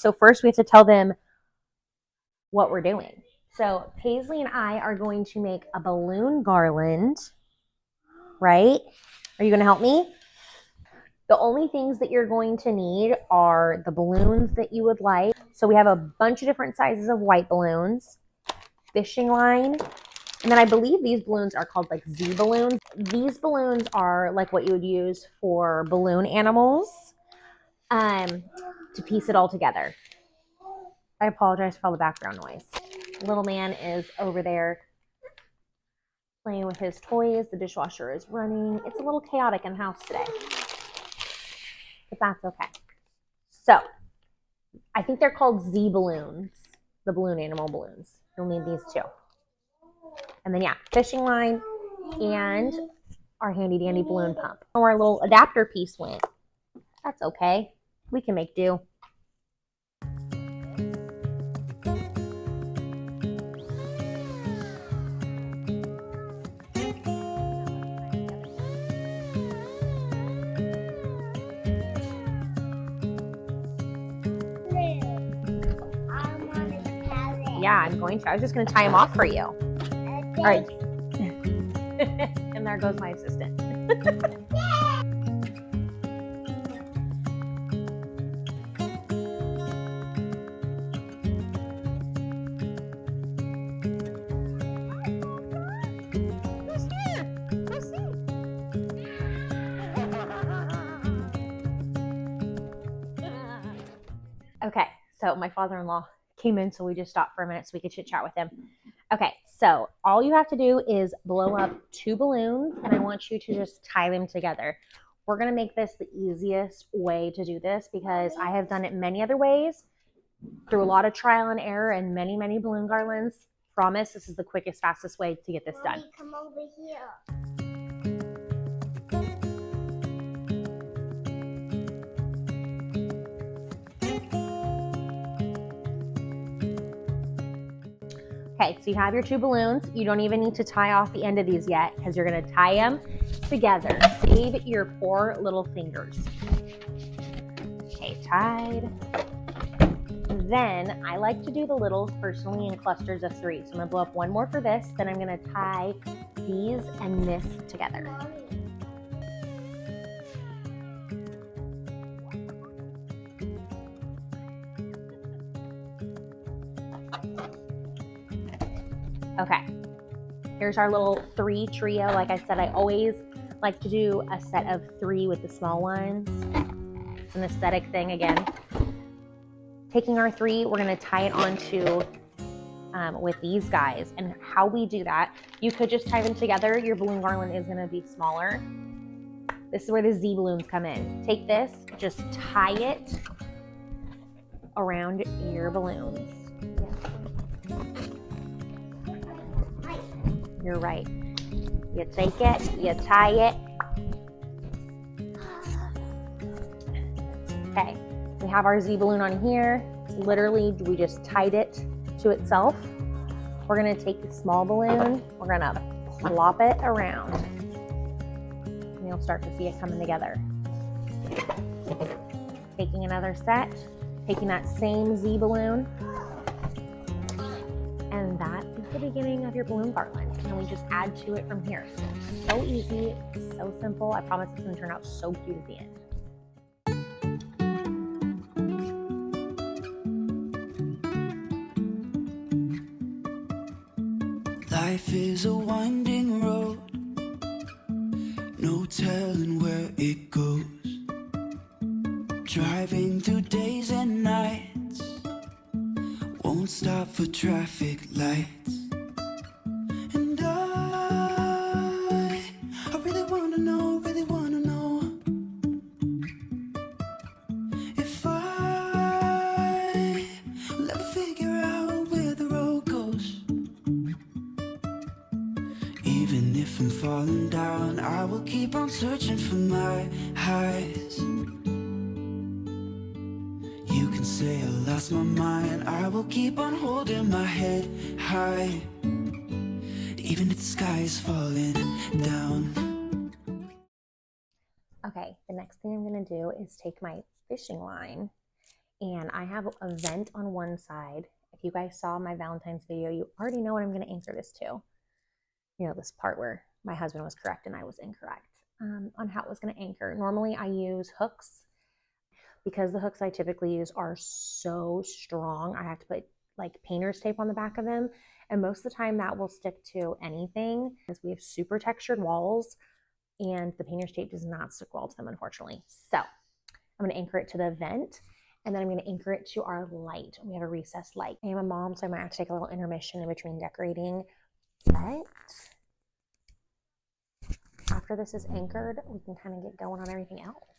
So first we have to tell them what we're doing. So Paisley and I are going to make a balloon garland, right? Are you going to help me? The only things that you're going to need are the balloons that you would like. So we have a bunch of different sizes of white balloons, fishing line, and then I believe these balloons are called like Z balloons. These balloons are like what you would use for balloon animals to piece it all together. I apologize for all the background noise. Little man is over there playing with his toys. The dishwasher is running. It's a little chaotic in the house today, but that's okay. So I think they're called Z balloons, the balloon animal balloons. You'll need these too. And then yeah, fishing line and our handy dandy balloon pump. Our little adapter piece went. That's okay. We can make do. Yeah, I'm going to. I was just going to tie them off for you. All right. And there goes my assistant. Okay, so my father-in-law came in, so we just stopped for a minute so we could chit chat with him. Okay, so all you have to do is blow up 2 balloons, and I want you to just tie them together. We're going to make this the easiest way to do this because I have done it many other ways through a lot of trial and error and many, many balloon garlands. Promise this is the quickest, fastest way to get this done. Come over here. Okay, so you have your 2 balloons. You don't even need to tie off the end of these yet because you're going to tie them together. Save your poor little fingers. Okay, tied. Then I like to do the littles personally in clusters of 3. So I'm going to blow up 1 more for this. Then I'm going to tie these and this together. Okay, here's our little 3 trio. Like I said, I always like to do a set of 3 with the small ones. It's an aesthetic thing again. Taking our 3, we're going to tie it onto with these guys. And how we do that, you could just tie them together. Your balloon garland is going to be smaller. This is where the Z balloons come in. Take this, just tie it around your balloons. You're right. You take it, you tie it. Okay, we have our Z balloon on here. Literally, we just tied it to itself. We're gonna take the small balloon, we're gonna plop it around. And you'll start to see it coming together. Taking another set, taking that same Z balloon, and that is the beginning of your balloon garland. And we just add to it from here. So easy, so simple. I promise it's gonna turn out so cute at the end. Life is a winding road, no telling where it goes. Driving through days and nights, won't stop for traffic lights. And I really wanna know if I will ever figure out where the road goes. Even if I'm falling down, I will keep on searching for my highs. You can say I lost my mind, I will keep on holding my head high, even if the sky is falling down. Okay, the next thing I'm gonna do is take my fishing line And I have a vent on one side. If you guys saw my Valentine's video, you already know what I'm going to anchor this to. You know, this part where my husband was correct and I was incorrect on how it was going to anchor. Normally I use hooks because the hooks I typically use are so strong. I have to put like painter's tape on the back of them. And most of the time that will stick to anything because we have super textured walls and the painter's tape does not stick well to them, unfortunately. So I'm going to anchor it to the vent and then I'm going to anchor it to our light. We have a recessed light. I am a mom, so I might have to take a little intermission in between decorating. But after this is anchored, we can kind of get going on everything else.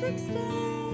fix them.